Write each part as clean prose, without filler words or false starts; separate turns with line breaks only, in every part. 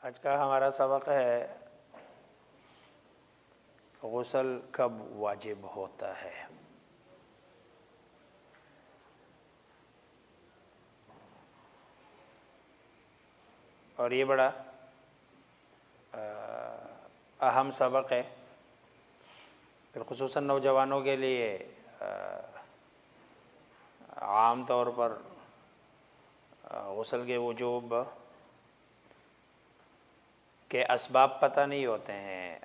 آج کا ہمارا سبق ہے غسل کب واجب ہوتا ہے۔ اور یہ بڑا اہم سبق ہے، پھر خصوصاً نوجوانوں کے لیے عام طور پر غسل کے وجوب کے اسباب پتہ نہیں ہوتے ہیں۔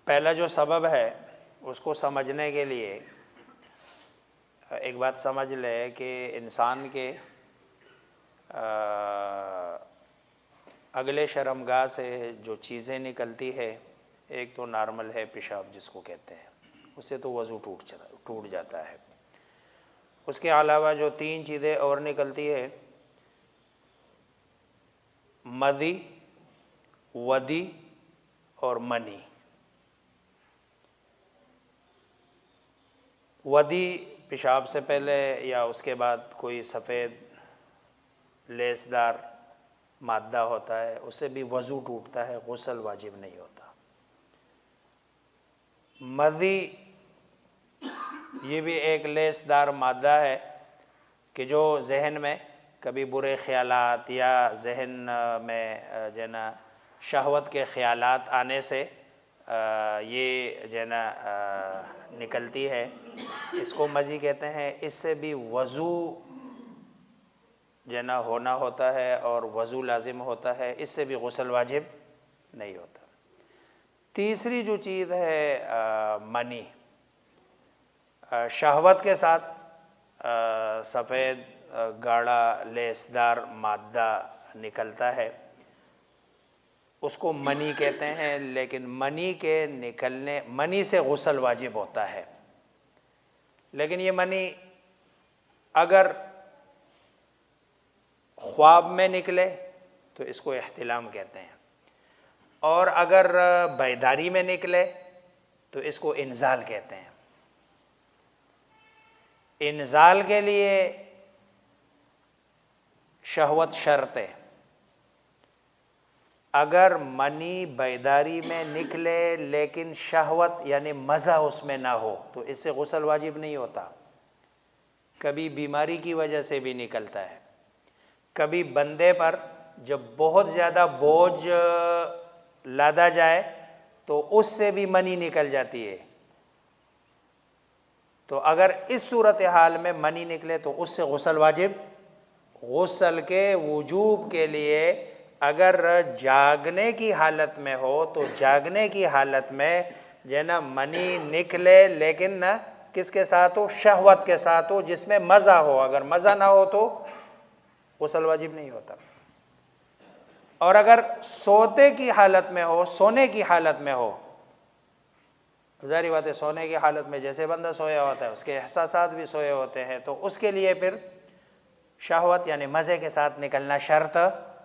پہلا جو سبب ہے اس کو سمجھنے کے لیے ایک بات سمجھ لے کہ انسان کے اگلے شرمگاہ سے جو چیزیں نکلتی ہے، ایک تو نارمل ہے پیشاب جس کو کہتے ہیں، اس سے تو وضو ٹوٹ جاتا ہے۔ اس کے علاوہ جو 3 چیزیں اور نکلتی ہے، مدی، ودی اور منی۔ ودی پیشاب سے پہلے یا اس کے بعد کوئی سفید لیسدار مادہ ہوتا ہے، اس سے بھی وضو ٹوٹتا ہے، غسل واجب نہیں ہوتا۔ مدی یہ بھی ایک لیسدار مادہ ہے کہ جو ذہن میں کبھی برے خیالات یا ذہن میں جو ہے نا شہوت کے خیالات آنے سے یہ جو ہے نا نکلتی ہے، اس کو مزی کہتے ہیں۔ اس سے بھی وضو جو ہے نا ہونا ہوتا ہے اور وضو لازم ہوتا ہے، اس سے بھی غسل واجب نہیں ہوتا۔ تیسری جو چیز ہے منی، شہوت کے ساتھ سفید گاڑھا لیسدار مادہ نکلتا ہے، اس کو منی کہتے ہیں۔ لیکن منی سے غسل واجب ہوتا ہے، لیکن یہ منی اگر خواب میں نکلے تو اس کو احتلام کہتے ہیں، اور اگر بیداری میں نکلے تو اس کو انزال کہتے ہیں۔ انزال کے لیے شہوت شرط ہے۔ اگر منی بیداری میں نکلے لیکن شہوت یعنی مزہ اس میں نہ ہو تو اس سے غسل واجب نہیں ہوتا۔ کبھی بیماری کی وجہ سے بھی نکلتا ہے، کبھی بندے پر جب بہت زیادہ بوجھ لادا جائے تو اس سے بھی منی نکل جاتی ہے۔ تو اگر اس صورتحال میں منی نکلے تو اس سے غسل واجب۔ غسل کے وجوب کے لیے اگر جاگنے کی حالت میں ہو تو جاگنے کی حالت میں جو ہے نا منی نکلے لیکن نہ کس کے ساتھ ہو، شہوت کے ساتھ ہو، جس میں مزہ ہو۔ اگر مزہ نہ ہو تو غسل واجب نہیں ہوتا۔ اور اگر سوتے کی حالت میں ہو، سونے کی حالت میں ہو، ظاہری بات ہے سونے کی حالت میں جیسے بندہ سویا ہوتا ہے اس کے احساسات بھی سوئے ہوتے ہیں، تو اس کے لیے پھر شہوت یعنی مزے کے ساتھ نکلنا شرط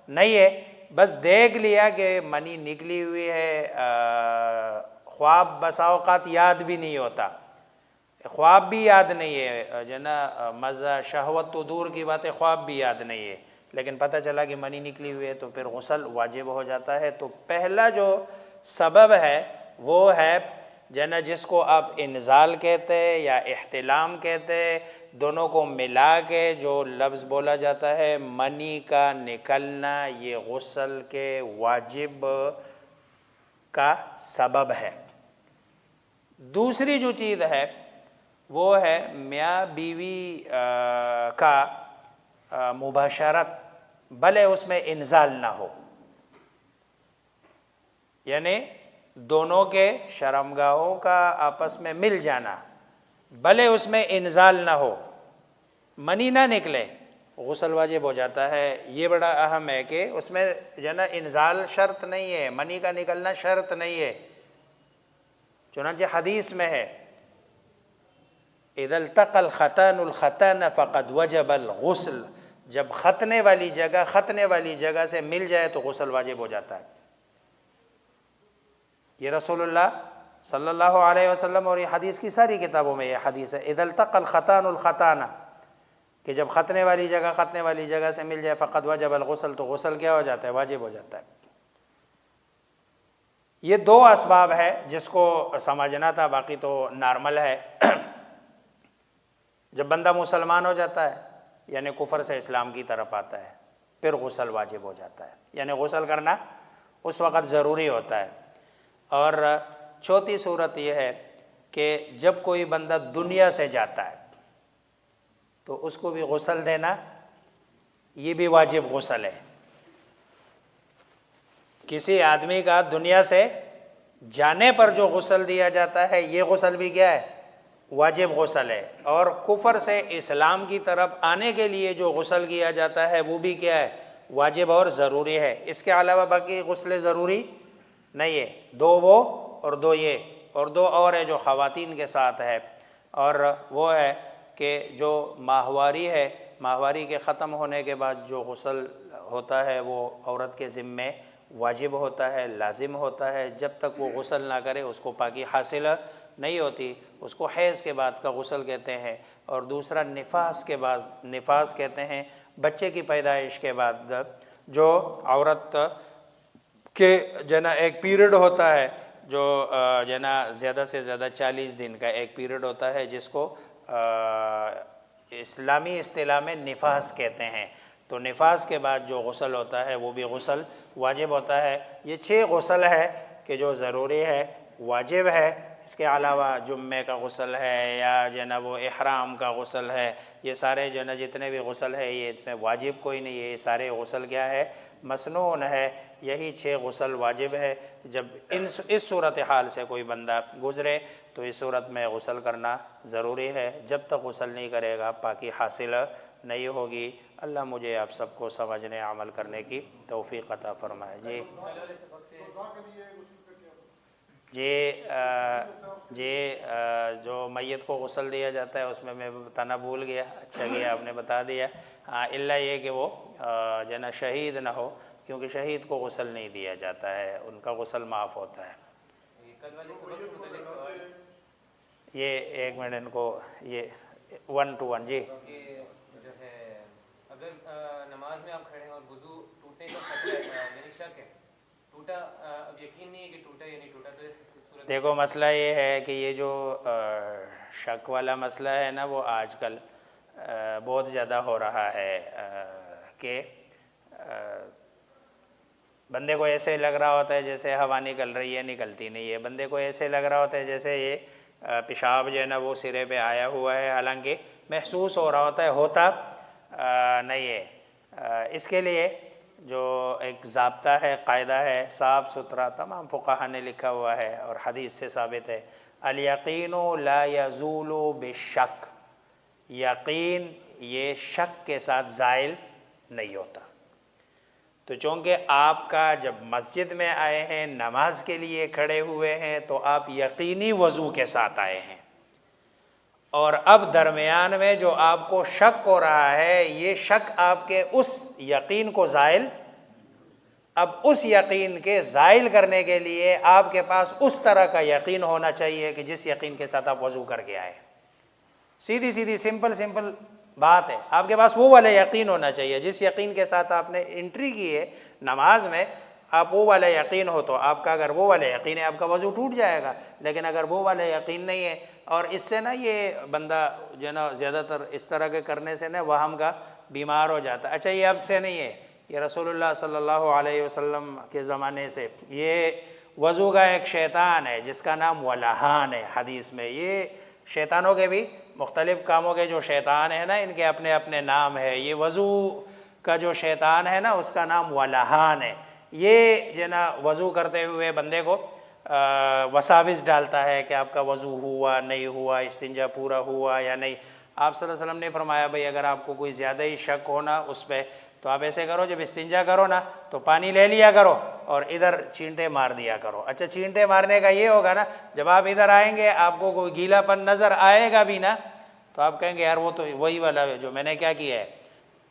نہیں ہے۔ بس دیکھ لیا کہ منی نکلی ہوئی ہے، خواب بسا اوقات یاد بھی نہیں ہوتا، خواب بھی یاد نہیں ہے جو نا مزہ شہوت تو دور کی بات ہے، خواب بھی یاد نہیں ہے، لیکن پتہ چلا کہ منی نکلی ہوئی ہے تو پھر غسل واجب ہو جاتا ہے۔ تو پہلا جو سبب ہے وہ ہے جنا جس کو آپ انزال کہتے یا احتلام کہتے، دونوں کو ملا کے جو لفظ بولا جاتا ہے منی کا نکلنا، یہ غسل کے واجب کا سبب ہے۔ دوسری جو چیز ہے وہ ہے میاں بیوی کا مباشرت، بھلے اس میں انزال نہ ہو، یعنی دونوں کے شرمگاہوں کا آپس میں مل جانا، بھلے اس میں انزال نہ ہو، منی نہ نکلے، غسل واجب ہو جاتا ہے۔ یہ بڑا اہم ہے کہ اس میں جو ہے نا انزال شرط نہیں ہے، منی کا نکلنا شرط نہیں ہے۔ چنانچہ حدیث میں ہے اذا التقى الختان الختان فقد وجب الغسل، جب ختنے والی جگہ سے مل جائے تو غسل واجب ہو جاتا ہے۔ یہ رسول اللہ صلی اللہ علیہ وسلم، اور یہ حدیث کی ساری کتابوں میں یہ حدیث ہے، اذا التقى الختان الختان، کہ جب ختنے والی جگہ سے مل جائے فقد وجب الغسل، تو غسل کیا ہو جاتا ہے؟ واجب ہو جاتا ہے۔ یہ دو اسباب ہے جس کو سمجھنا تھا، باقی تو نارمل ہے۔ جب بندہ مسلمان ہو جاتا ہے یعنی کفر سے اسلام کی طرف آتا ہے، پھر غسل واجب ہو جاتا ہے، یعنی غسل کرنا اس وقت ضروری ہوتا ہے۔ اور چوتھی صورت یہ ہے کہ جب کوئی بندہ دنیا سے جاتا ہے تو اس کو بھی غسل دینا، یہ بھی واجب غسل ہے۔ کسی آدمی کا دنیا سے جانے پر جو غسل دیا جاتا ہے، یہ غسل بھی کیا ہے؟ واجب غسل ہے۔ اور کفر سے اسلام کی طرف آنے کے لیے جو غسل کیا جاتا ہے وہ بھی کیا ہے؟ واجب اور ضروری ہے۔ اس کے علاوہ باقی غسل ضروری نہیں ہے۔ دو وہ اور دو یہ، اور دو اور ہے جو خواتین کے ساتھ ہے، اور وہ ہے کہ جو ماہواری ہے، ماہواری کے ختم ہونے کے بعد جو غسل ہوتا ہے وہ عورت کے ذمے واجب ہوتا ہے، لازم ہوتا ہے۔ جب تک وہ غسل نہ کرے اس کو پاکی حاصل نہیں ہوتی، اس کو حیض کے بعد کا غسل کہتے ہیں۔ اور دوسرا نفاس کے بعد، نفاس کہتے ہیں بچے کی پیدائش کے بعد جو عورت کے ایک پیریڈ ہوتا ہے، جو زیادہ سے زیادہ 40 دن کا ایک پیریڈ ہوتا ہے، جس کو اسلامی اصطلاح میں نفاس کہتے ہیں۔ تو نفاس کے بعد جو غسل ہوتا ہے وہ بھی غسل واجب ہوتا ہے۔ یہ 6 غسل ہے کہ جو ضروری ہے، واجب ہے۔ اس کے علاوہ جمعے کا غسل ہے یا وہ احرام کا غسل ہے، یہ سارے جتنے بھی غسل ہے یہ اس میں واجب کوئی نہیں ہے، یہ سارے غسل کیا ہے؟ مسنون ہے۔ یہی 6 غسل واجب ہے۔ جب اس صورتحال سے کوئی بندہ گزرے تو اس صورت میں غسل کرنا ضروری ہے۔ جب تک غسل نہیں کرے گا پاکی حاصل نہیں ہوگی۔ اللہ مجھے آپ سب کو سمجھنے عمل کرنے کی توفیق عطا فرمائے۔ جی جو میت کو غسل دیا جاتا ہے اس میں بتانا بھول گیا، اچھا کیا آپ نے بتا دیا۔ ہاں، الا یہ کہ وہ شہید نہ ہو، کیونکہ شہید کو غسل نہیں دیا جاتا ہے، ان کا غسل معاف ہوتا ہے۔ یہ ایک منٹ ان کو یہ 1 to 1 جی۔
جو ہے اگر نماز میں آپ کھڑے ہیں اور وضو ٹوٹنے کا خطرہ ہے، یعنی شک ہے، ٹوٹا، اب یقین نہیں ہے کہ ٹوٹا یا نہیں ٹوٹا، تو اس صورت
دیکھو مسئلہ یہ ہے کہ یہ جو شک والا مسئلہ ہے نا، وہ آج کل بہت زیادہ ہو رہا ہے کہ بندے کو ایسے لگ رہا ہوتا ہے جیسے ہوا نکل رہی ہے، نکلتی نہیں ہے۔ بندے کو ایسے لگ رہا ہوتا ہے جیسے یہ پیشاب جو ہے نا وہ سرے پہ آیا ہوا ہے، حالانکہ محسوس ہو رہا ہوتا ہے، ہوتا نہیں ہے۔ اس کے لیے جو ایک ضابطہ ہے، قاعدہ ہے، صاف ستھرا تمام فقہا نے لکھا ہوا ہے اور حدیث سے ثابت ہے، الیقین لا یزول بالشک، یقین یہ شک کے ساتھ زائل نہیں ہوتا۔ تو چونکہ آپ کا جب مسجد میں آئے ہیں، نماز کے لیے کھڑے ہوئے ہیں، تو آپ یقینی وضو کے ساتھ آئے ہیں، اور اب درمیان میں جو آپ کو شک ہو رہا ہے، یہ شک آپ کے اس یقین کو زائل، اب اس یقین کے زائل کرنے کے لیے آپ کے پاس اس طرح کا یقین ہونا چاہیے کہ جس یقین کے ساتھ آپ وضو کر کے آئے۔ سیدھی سیدھی سمپل بات ہے، آپ کے پاس وہ والا یقین ہونا چاہیے جس یقین کے ساتھ آپ نے انٹری کی ہے نماز میں، آپ وہ والا یقین ہو تو آپ کا، اگر وہ والا یقین ہے آپ کا وضو ٹوٹ جائے گا۔ لیکن اگر وہ والا یقین نہیں ہے، اور اس سے نا یہ بندہ جو نا زیادہ تر اس طرح کے کرنے سے نا وہم کا بیمار ہو جاتا ہے۔ اچھا یہ اب سے نہیں ہے، یہ رسول اللہ صلی اللہ علیہ وسلم کے زمانے سے یہ وضو کا ایک شیطان ہے جس کا نام ولہان ہے حدیث میں۔ یہ شیطانوں کے بھی مختلف کاموں کے جو شیطان ہیں نا، ان کے اپنے اپنے نام ہے۔ یہ وضو کا جو شیطان ہے نا اس کا نام ولہان ہے۔ یہ جو نا وضو کرتے ہوئے بندے کو وساوس ڈالتا ہے کہ آپ کا وضو ہوا نہیں ہوا، استنجا پورا ہوا یا نہیں۔ آپ صلی اللہ علیہ وسلم نے فرمایا بھئی اگر آپ کو کوئی زیادہ ہی شک ہونا اس پہ، تو آپ ایسے کرو، جب استنجا کرو نا تو پانی لے لیا کرو اور ادھر چینٹے مار دیا کرو۔ اچھا چینٹے مارنے کا یہ ہوگا نا، جب آپ ادھر آئیں گے آپ کو کوئی گیلا پن نظر آئے گا بھی نا، تو آپ کہیں گے یار وہ تو وہی والا ہے جو میں نے کیا کیا ہے،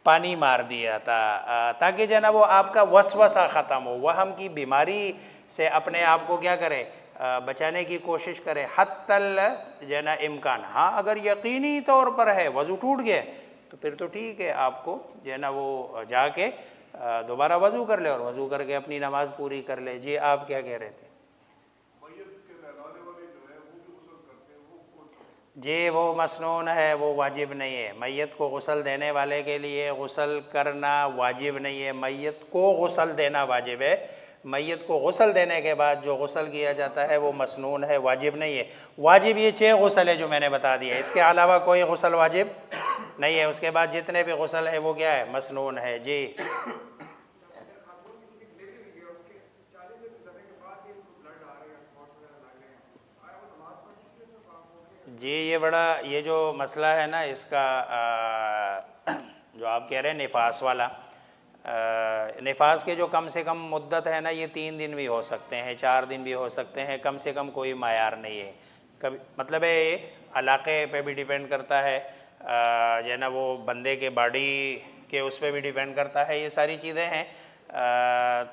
پانی مار دیا تھا، تاکہ جو ہے نا وہ آپ کا وسوسہ ختم ہو، وہم کی بیماری سے اپنے آپ کو کیا کرے، بچانے کی کوشش کرے حتی جو ہے نا امکان. ہاں اگر یقینی طور پر ہے وضو ٹوٹ گیا تو پھر تو ٹھیک ہے، آپ کو جو ہے نا وہ جا کے دوبارہ وضو کر لے اور وضو کر کے اپنی نماز پوری کر لے. جی آپ کیا کہہ رہے تھے؟ جی وہ مسنون ہے، وہ واجب نہیں ہے. میت کو غسل دینے والے کے لیے غسل کرنا واجب نہیں ہے، میت کو غسل دینا واجب ہے. میت کو غسل دینے کے بعد جو غسل کیا جاتا ہے وہ مسنون ہے، واجب نہیں ہے. واجب یہ 6 غسل ہے جو میں نے بتا دیا، اس کے علاوہ کوئی غسل واجب نہیں ہے. اس کے بعد جتنے بھی غسل ہے وہ کیا ہے؟ مسنون ہے. جی جی یہ جو مسئلہ ہے نا اس کا جو آپ کہہ رہے ہیں نفاس والا، نفاس کے جو کم سے کم مدت ہے نا یہ 3 دن بھی ہو سکتے ہیں، 4 دن بھی ہو سکتے ہیں، کم سے کم کوئی معیار نہیں ہے. کبھی مطلب ہے یہ علاقے پہ بھی ڈیپینڈ کرتا ہے، جو ہے نا وہ بندے کے باڈی کے اس پہ بھی ڈیپینڈ کرتا ہے، یہ ساری چیزیں ہیں.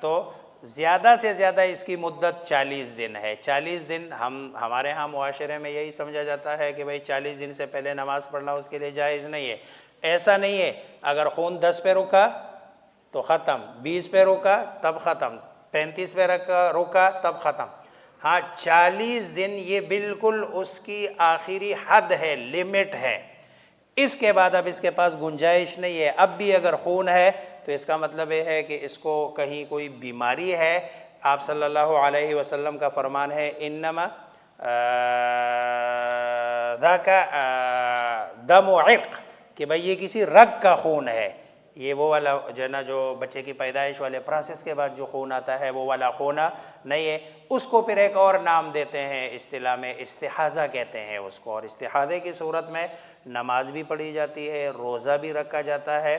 تو زیادہ سے زیادہ اس کی مدت 40 دن ہے. 40 دن ہمارے ہاں معاشرے میں یہی سمجھا جاتا ہے کہ بھئی 40 دن سے پہلے نماز پڑھنا اس کے لیے جائز نہیں ہے. ایسا نہیں ہے. اگر خون 10 پہ رکا تو ختم، 20 پہ رکا تب ختم، 35 پہ رکا تب ختم. ہاں 40 دن یہ بالکل اس کی آخری حد ہے، لیمٹ ہے. اس کے بعد اب اس کے پاس گنجائش نہیں ہے. اب بھی اگر خون ہے تو اس کا مطلب یہ ہے کہ اس کو کہیں کوئی بیماری ہے. آپ صلی اللہ علیہ وسلم کا فرمان ہے انما ذاک دم عرق، کہ بھئی یہ کسی رگ کا خون ہے. یہ وہ والا جو ہے نا جو بچے کی پیدائش والے پروسیس کے بعد جو خون آتا ہے وہ والا خون نہیں ہے. اس کو پھر ایک اور نام دیتے ہیں اصطلاح میں، استحاضہ کہتے ہیں اس کو. اور استحاضے کی صورت میں نماز بھی پڑھی جاتی ہے، روزہ بھی رکھا جاتا ہے.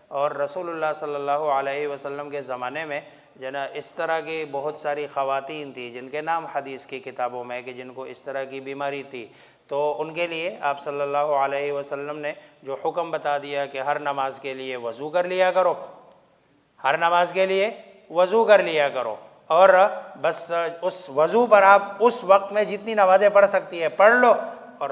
اور رسول اللہ صلی اللہ علیہ وسلم کے زمانے میں جو ہے نا اس طرح کی بہت ساری خواتین تھیں جن کے نام حدیث کی کتابوں میں کہ جن کو اس طرح کی بیماری تھی، تو ان کے لیے آپ صلی اللہ علیہ وسلم نے جو حکم بتا دیا کہ ہر نماز کے لیے وضو کر لیا کرو، ہر نماز کے لیے وضو کر لیا کرو. اور بس اس وضو پر آپ اس وقت میں جتنی نمازیں پڑھ سکتی ہے پڑھ لو، اور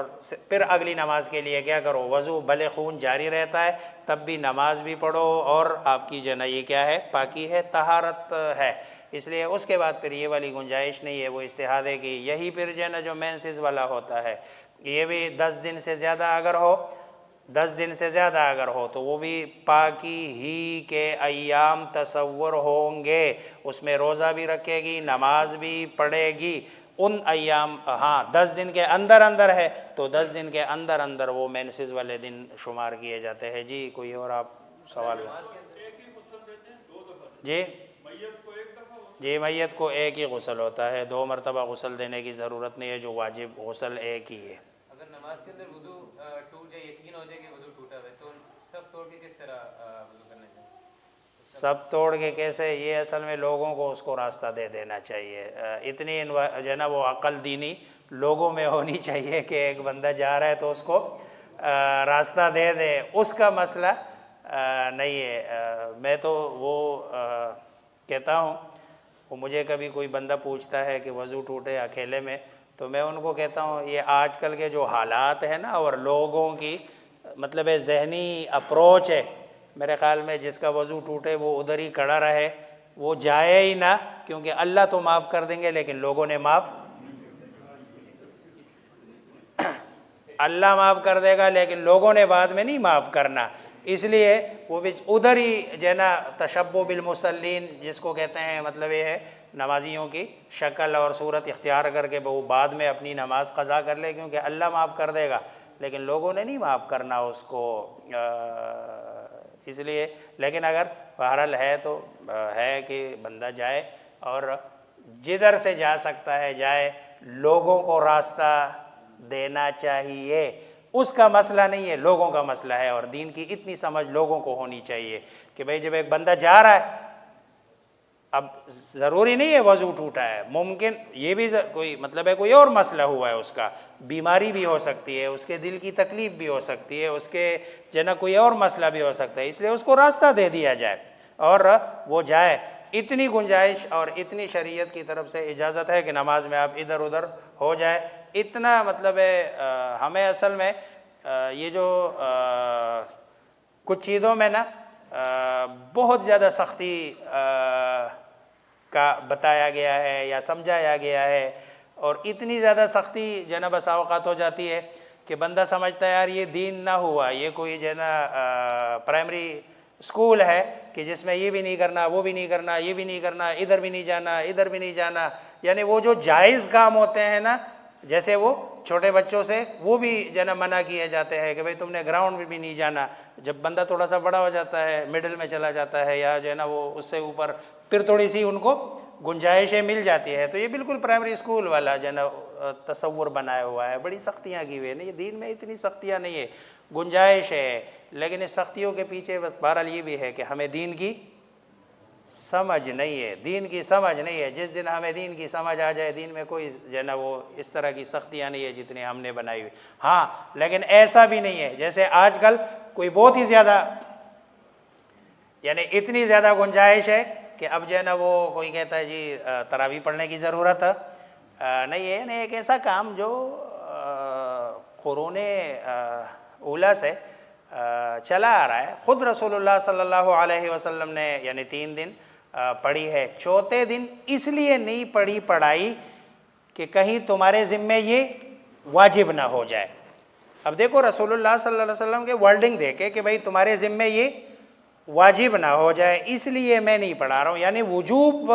پھر اگلی نماز کے لیے کیا کرو؟ وضو. بھلے خون جاری رہتا ہے تب بھی نماز بھی پڑھو، اور آپ کی جو ہے نا یہ کیا ہے؟ پاکی ہے، طہارت ہے. اس لیے اس کے بعد پھر یہ والی گنجائش نہیں ہے وہ استحاضے کی. یہی پھر جو ہے نا جو مینسز والا ہوتا ہے یہ بھی 10 دن سے زیادہ اگر ہو، 10 دن سے زیادہ اگر ہو تو وہ بھی پاکی ہی کے ایام تصور ہوں گے. اس میں روزہ بھی رکھے گی، نماز بھی پڑھے گی ان ایام. ہاں 10 دن کے اندر اندر ہے تو 10 دن کے اندر اندر وہ مینسز والے دن شمار کیے جاتے ہیں. جی کوئی اور آپ سوال؟ جی جی میت کو ایک ہی غسل ہوتا ہے، 2 مرتبہ غسل دینے کی ضرورت نہیں ہے. جو واجب غسل ایک ہی ہے.
اگر نماز کے اندر وضو ٹوٹ جائے، یقین ہو جائے کہ وضو ٹوٹا ہے، تو صف توڑ کے کس طرح وضو کرنا چاہیے؟
صف توڑ کے کیسے؟ یہ اصل میں لوگوں کو اس کو راستہ دے دینا چاہیے. اتنی جو ہے نا وہ عقل دینی لوگوں میں ہونی چاہیے کہ ایک بندہ جا رہا ہے تو اس کو راستہ دے دے. اس کا مسئلہ نہیں ہے. میں تو وہ کہتا ہوں، وہ مجھے کبھی کوئی بندہ پوچھتا ہے کہ وضو ٹوٹے اکیلے میں، تو میں ان کو کہتا ہوں یہ آج کل کے جو حالات ہیں نا اور لوگوں کی مطلب ذہنی اپروچ ہے، میرے خیال میں جس کا وضو ٹوٹے وہ ادھر ہی کھڑا رہے، وہ جائے ہی نہ. کیونکہ اللہ تو معاف کر دیں گے لیکن لوگوں نے اللہ معاف کر دے گا لیکن لوگوں نے بعد میں نہیں معاف کرنا. اس لیے وہ بھی ادھر ہی جو ہے نا تشبہ بالمصلین جس کو کہتے ہیں، مطلب یہ ہے نمازیوں کی شکل اور صورت اختیار کر کے وہ بعد میں اپنی نماز قضا کر لے، کیونکہ اللہ معاف کر دے گا لیکن لوگوں نے نہیں معاف کرنا اس کو. اس لیے لیکن اگر بہرحال ہے تو ہے کہ بندہ جائے اور جدھر سے جا سکتا ہے جائے. لوگوں کو راستہ دینا چاہیے. اس کا مسئلہ نہیں ہے، لوگوں کا مسئلہ ہے. اور دین کی اتنی سمجھ لوگوں کو ہونی چاہیے کہ بھئی جب ایک بندہ جا رہا ہے، اب ضروری نہیں ہے وضو ٹوٹا ہے، ممکن یہ بھی کوئی مطلب ہے کوئی اور مسئلہ ہوا ہے، اس کا بیماری بھی ہو سکتی ہے، اس کے دل کی تکلیف بھی ہو سکتی ہے، اس کے جو ہے نا کوئی اور مسئلہ بھی ہو سکتا ہے. اس لیے اس کو راستہ دے دیا جائے اور وہ جائے. اتنی گنجائش اور اتنی شریعت کی طرف سے اجازت ہے کہ نماز میں آپ ادھر ادھر ہو جائے، اتنا مطلب ہے ہمیں اصل میں یہ جو کچھ چیزوں میں نا بہت زیادہ سختی کا بتایا گیا ہے یا سمجھایا گیا ہے، اور اتنی زیادہ سختی جو ہے نا بسا اوقات ہو جاتی ہے کہ بندہ سمجھتا ہے یار یہ دین نہ ہوا، یہ کوئی جو ہے نا پرائمری اسکول ہے کہ جس میں یہ بھی نہیں کرنا، وہ بھی نہیں کرنا، یہ بھی نہیں کرنا، ادھر بھی نہیں جانا، ادھر بھی نہیں جانا، یعنی وہ جو جائز کام ہوتے ہیں نا، جیسے وہ چھوٹے بچوں سے وہ بھی جو ہے نا منع کیے جاتے ہیں کہ بھئی تم نے گراؤنڈ میں بھی نہیں جانا۔ جب بندہ تھوڑا سا بڑا ہو جاتا ہے، مڈل میں چلا جاتا ہے یا جو ہے نا وہ اس سے اوپر پھر تھوڑی سی ان کو گنجائشیں مل جاتی ہے، تو یہ بالکل پرائمری اسکول والا جو ہے نا تصور بنایا ہوا ہے، بڑی سختیاں کی ہوئی ہیں۔ نہیں، دین میں اتنی سختیاں نہیں ہے، گنجائش ہے، لیکن اس سختیوں کے پیچھے بس بہرحال یہ بھی ہے کہ ہمیں دین کی سمجھ نہیں ہے، دین کی سمجھ نہیں ہے۔ جس دن ہمیں دین کی سمجھ آ جائے، دین میں کوئی جو ہے نا وہ اس طرح کی سختیاں نہیں ہے جتنی ہم نے بنائی ہوئی۔ ہاں، لیکن ایسا بھی نہیں ہے جیسے آج کل کوئی بہت ہی زیادہ، یعنی اتنی زیادہ گنجائش ہے کہ اب جو ہے نا وہ کوئی کہتا ہے جی تراویح پڑھنے کی ضرورت ہے، نہیں ہے، نہیں، ایک ایسا کام جو قرون اولیٰ سے چلا آ رہا ہے۔ خود رسول اللہ صلی اللہ علیہ وسلم نے یعنی 3 دن پڑھی ہے، چوتھے دن اس لیے نہیں پڑھی پڑھائی کہ کہیں تمہارے ذمے یہ واجب نہ ہو جائے۔ اب دیکھو رسول اللہ صلی اللہ علیہ وسلم کے ورڈنگ دیکھے کہ بھئی تمہارے ذمے یہ واجب نہ ہو جائے، اس لیے میں نہیں پڑھا رہا ہوں، یعنی وجوب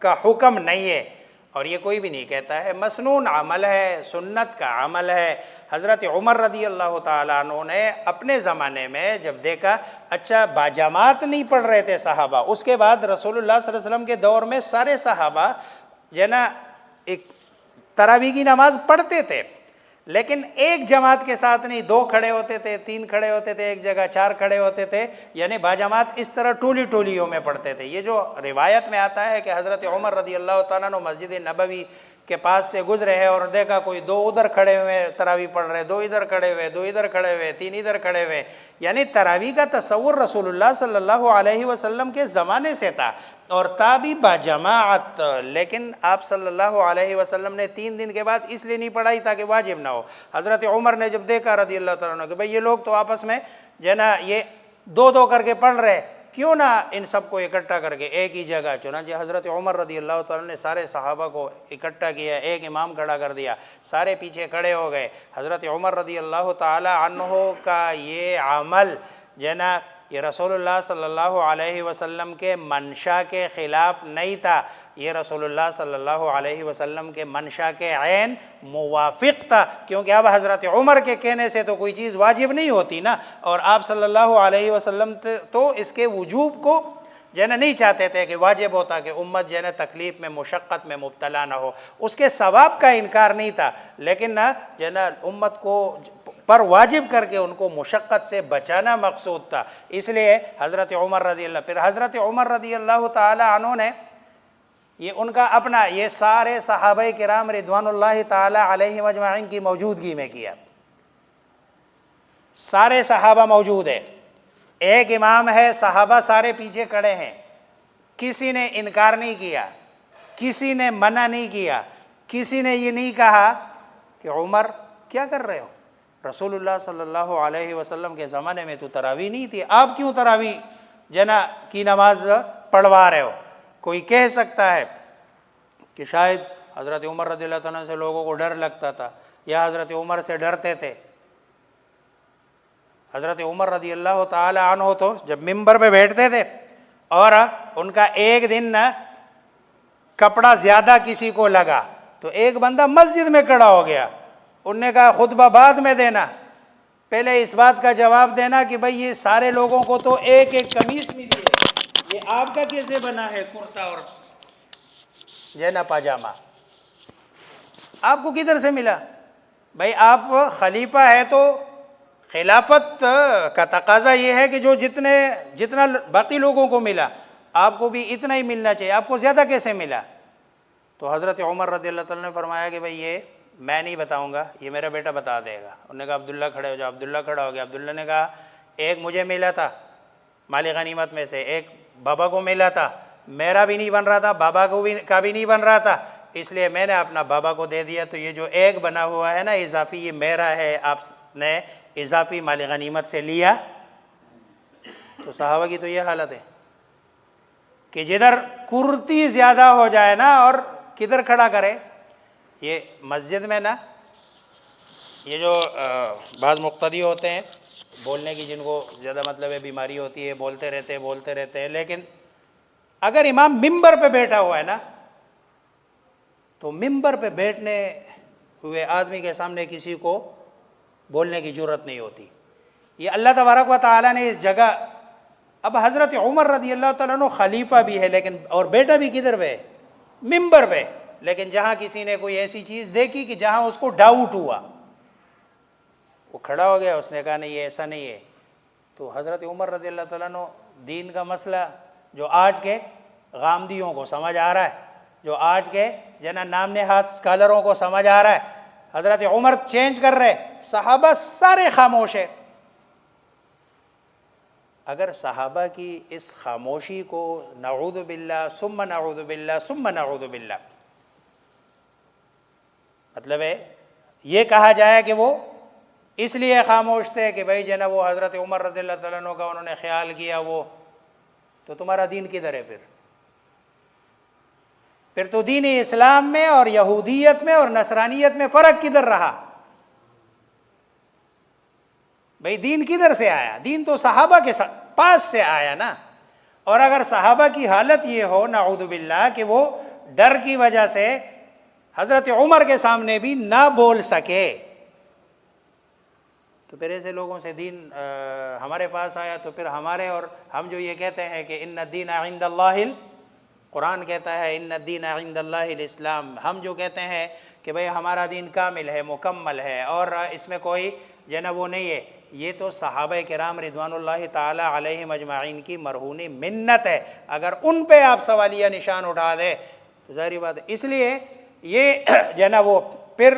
کا حکم نہیں ہے، اور یہ کوئی بھی نہیں کہتا ہے، مسنون عمل ہے، سنت کا عمل ہے۔ حضرت عمر رضی اللہ تعالیٰ عنہ نے اپنے زمانے میں جب دیکھا اچھا باجماعت نہیں پڑھ رہے تھے صحابہ، اس کے بعد رسول اللہ صلی اللہ علیہ وسلم کے دور میں سارے صحابہ جو ہے نا ایک تراویح کی نماز پڑھتے تھے، لیکن ایک جماعت کے ساتھ نہیں، 2 کھڑے ہوتے تھے، 3 کھڑے ہوتے تھے ایک جگہ، 4 کھڑے ہوتے تھے، یعنی باجماعت اس طرح ٹولیوں میں پڑھتے تھے۔ یہ جو روایت میں آتا ہے کہ حضرت عمر رضی اللہ تعالیٰ عنہ مسجد نبوی کے پاس سے گزرے ہیں اور دیکھا کوئی 2 ادھر کھڑے ہوئے تراویح پڑھ رہے، 2 ادھر کھڑے ہوئے، 2 ادھر کھڑے ہوئے، 3 ادھر کھڑے ہوئے، یعنی تراویح کا تصور رسول اللہ صلی اللہ علیہ وسلم کے زمانے سے تھا اور تابی باجماعت، لیکن آپ صلی اللہ علیہ وسلم نے 3 دن کے بعد اس لیے نہیں پڑھائی تاکہ واجب نہ ہو۔ حضرت عمر نے جب دیکھا رضی اللہ تعالیٰ عنہ کہ بھئی یہ لوگ تو آپس میں جو ہے نا یہ 2 کر کے پڑھ رہے، کیوں نہ ان سب کو اکٹھا کر کے ایک ہی جگہ، چنانچہ حضرت عمر رضی اللہ تعالیٰ نے سارے صحابہ کو اکٹھا کیا، ایک امام کھڑا کر دیا، سارے پیچھے کھڑے ہو گئے۔ حضرت عمر رضی اللہ تعالیٰ عنہ کا یہ عمل جو ہے نا یہ رسول اللہ صلی اللہ علیہ وسلم کے منشا کے خلاف نہیں تھا، یہ رسول اللہ صلی اللہ علیہ وسلم کے منشا کے عین موافق تھا، کیونکہ اب حضرت عمر کے کہنے سے تو کوئی چیز واجب نہیں ہوتی نا، اور آپ صلی اللہ علیہ وسلم تو اس کے وجوب کو جو ہے نا نہیں چاہتے تھے کہ واجب ہوتا کہ امت جو ہے نا تکلیف میں مشقت میں مبتلا نہ ہو، اس کے ثواب کا انکار نہیں تھا، لیکن نا جو ہے نا امت کو پر واجب کر کے ان کو مشقت سے بچانا مقصود تھا، اس لیے حضرت عمر رضی اللہ، پھر حضرت عمر رضی اللہ تعالی عنہ نے یہ ان کا اپنا یہ سارے صحابہ کرام رضوان اللہ تعالی علیہ اجمعین کی موجودگی میں کیا، سارے صحابہ موجود ہیں، ایک امام ہے، صحابہ سارے پیچھے کھڑے ہیں، کسی نے انکار نہیں کیا، کسی نے منع نہیں کیا، کسی نے یہ نہیں کہا کہ عمر کیا کر رہے ہو، رسول اللہ صلی اللہ علیہ وسلم کے زمانے میں تو تراویح نہیں تھی، آپ کیوں تراویح جنا کی نماز پڑھوا رہے ہو۔ کوئی کہہ سکتا ہے کہ شاید حضرت عمر رضی اللہ عنہ سے لوگوں کو ڈر لگتا تھا یا حضرت عمر سے ڈرتے تھے۔ حضرت عمر رضی اللہ تعالی عنہ تو جب ممبر پہ بیٹھتے تھے اور ان کا ایک دن کپڑا زیادہ کسی کو لگا تو ایک بندہ مسجد میں کھڑا ہو گیا، انہوں نے کہا خطبہ بعد میں دینا، پہلے اس بات کا جواب دینا کہ بھئی یہ سارے لوگوں کو تو ایک ایک قمیص ملی ہے، یہ آپ کا کیسے بنا ہے کرتا اور جینا پاجامہ، آپ کو کدھر سے ملا؟ بھئی آپ خلیفہ ہے تو خلافت کا تقاضا یہ ہے کہ جو جتنا باقی لوگوں کو ملا آپ کو بھی اتنا ہی ملنا چاہیے، آپ کو زیادہ کیسے ملا؟ تو حضرت عمر رضی اللہ تعالیٰ نے فرمایا کہ بھئی یہ میں نہیں بتاؤں گا، یہ میرا بیٹا بتا دے گا۔ انہوں نے کہا عبداللہ کھڑے ہو جاؤ، عبداللہ کھڑا ہو گیا، عبداللہ نے کہا ایک مجھے ملا تھا مال غنیمت میں سے، ایک بابا کو ملا تھا، میرا بھی نہیں بن رہا تھا، بابا کا بھی نہیں بن رہا تھا، اس لیے میں نے اپنا بابا کو دے دیا، تو یہ جو ایک بنا ہوا ہے نا اضافی، یہ میرا ہے، آپ نے اضافی مال غنیمت سے لیا۔ تو صحابہ کی تو یہ حالت ہے کہ جدھر کرتی زیادہ ہو جائے نا، اور کدھر کھڑا کرے۔ یہ مسجد میں نا، یہ جو بعض مقتدی ہوتے ہیں بولنے کی، جن کو زیادہ مطلب ہے بیماری ہوتی ہے، بولتے رہتے ہیں، لیکن اگر امام ممبر پہ بیٹھا ہوا ہے نا، تو ممبر پہ بیٹھنے ہوئے آدمی کے سامنے کسی کو بولنے کی جرت نہیں ہوتی۔ یہ اللہ تبارک و تعالیٰ نے اس جگہ، اب حضرت عمر رضی اللہ تعالیٰ عنہ خلیفہ بھی ہے، لیکن اور بیٹا بھی کدھر پہ؟ ممبر پہ، لیکن جہاں کسی نے کوئی ایسی چیز دیکھی کہ جہاں اس کو ڈاؤٹ ہوا، وہ کھڑا ہو گیا، اس نے کہا نہیں یہ ایسا نہیں ہے۔ تو حضرت عمر رضی اللہ تعالیٰ عنہ دین کا مسئلہ جو آج کے غامدیوں کو سمجھ آ رہا ہے، جو آج کے جنا نام نہاد اسکالروں کو سمجھ آ رہا ہے، حضرت عمر چینج کر رہے، صحابہ سارے خاموش ہیں۔ اگر صحابہ کی اس خاموشی کو نعوذ باللہ ثم نعوذ باللہ ثم نعوذ باللہ، مطلب ہے یہ کہا جائے کہ وہ اس لیے خاموش تھے کہ بھائی جناب وہ حضرت عمر رضی اللہ تعالیٰ عنہ کا انہوں نے خیال کیا، وہ تو تمہارا دین کدھر ہے؟ پھر تو دین اسلام میں اور یہودیت میں اور نصرانیت میں فرق کدھر رہا؟ بھئی دین کدھر سے آیا؟ دین تو صحابہ کے پاس سے آیا نا۔ اور اگر صحابہ کی حالت یہ ہو نعوذ باللہ کہ وہ ڈر کی وجہ سے حضرت عمر کے سامنے بھی نہ بول سکے، تو پھر ایسے لوگوں سے دین ہمارے پاس آیا، تو پھر ہمارے، اور ہم جو یہ کہتے ہیں کہ ان الدین عند اللہ، قرآن کہتا ہے ان الدین عند اللہ الاسلام، ہم جو کہتے ہیں کہ بھئی ہمارا دین کامل ہے، مکمل ہے، اور اس میں کوئی جناب وہ نہیں ہے، یہ تو صحابہ کرام رضوان اللہ تعالی علیہم اجمعین کی مرہونی منت ہے۔ اگر ان پہ آپ سوالیہ نشان اٹھا دے تو ظاہری بات ہے۔ اس لیے یہ جناب وہ پھر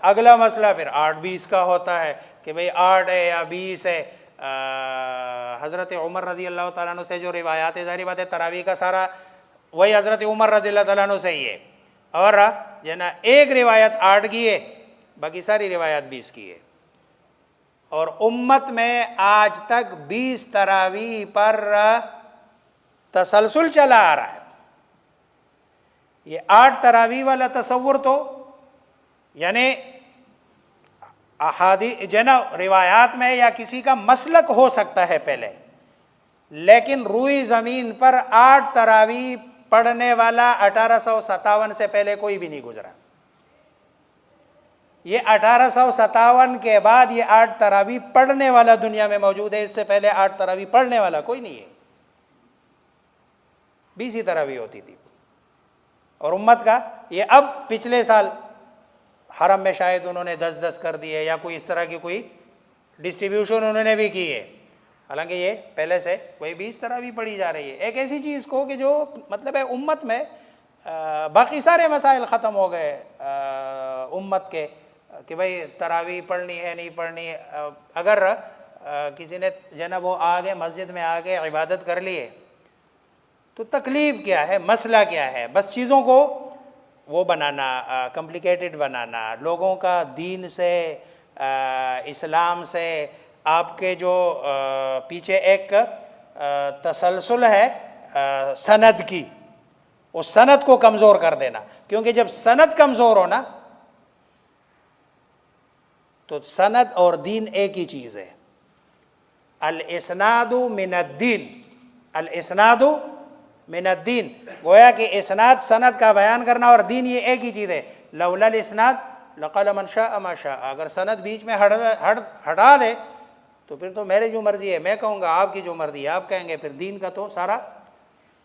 اگلا مسئلہ پھر 8-20 کا ہوتا ہے کہ بھئی 8 ہے یا 20 ہے۔ حضرت عمر رضی اللہ تعالیٰ عنہ سے جو روایات ہے، ظاہری بات ہے تراویح کا سارا وہی حضرت عمر رضی اللہ تعالیٰ عنہ سے ہی ہے، اور ایک روایت 8 کی ہے، باقی ساری روایات 20 کی ہے۔ اور امت میں آج تک 20 تراویح پر تسلسل چلا آ رہا ہے۔ یہ 8 تراویح والا تصور تو یعنی احادیث روایات میں یا کسی کا مسلک ہو سکتا ہے پہلے، لیکن روئی زمین پر 8 تراویح پڑھنے والا 1857 سے پہلے کوئی بھی نہیں گزرا۔ یہ 1857 کے بعد یہ 8 تراویح پڑھنے والا دنیا میں موجود ہے، اس سے پہلے 8 تراویح پڑھنے والا کوئی نہیں ہے۔ 20 ہی تراویح ہوتی تھی، اور امت کا یہ اب پچھلے سال حرم میں شاید انہوں نے 10 کر دیے، یا کوئی اس طرح کی کوئی ڈسٹریبیوشن انہوں نے بھی کی ہے، حالانکہ یہ پہلے سے وہی 20 تراویح پڑھی جا رہی ہے۔ ایک ایسی چیز کو کہ جو مطلب ہے امت میں باقی سارے مسائل ختم ہو گئے امت کے، کہ بھئی تراویح پڑھنی ہے نہیں پڑھنی ہے۔ اگر کسی نے جناب وہ آگے مسجد میں آگے عبادت کر لیے تو تکلیف کیا ہے، مسئلہ کیا ہے؟ بس چیزوں کو وہ بنانا، کمپلیکیٹڈ بنانا، لوگوں کا دین سے اسلام سے آپ کے جو پیچھے ایک تسلسل ہے سند کی، اس سند کو کمزور کر دینا۔ کیونکہ جب سند کمزور ہو نا تو سند اور دین ایک ہی چیز ہے۔ الاسناد من الدین، الاسناد من الدین، گویا کہ اسناد سند کا بیان کرنا اور دین یہ ایک ہی چیز ہے۔ لولا الاسناد لقال من شاء ما شاء، اگر سند بیچ میں ہٹا دے تو پھر تو میری جو مرضی ہے میں کہوں گا، آپ کی جو مرضی ہے آپ کہیں گے، پھر دین کا تو سارا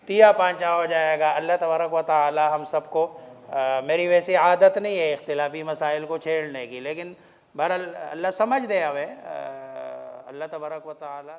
تیا پانچا ہو جائے گا۔ اللہ تبارک و تعالی ہم سب کو، میری ویسی عادت نہیں ہے اختلافی مسائل کو چھیڑنے کی، لیکن بہرحال اللہ سمجھ دے ہمیں، اللہ تبارک و تعالی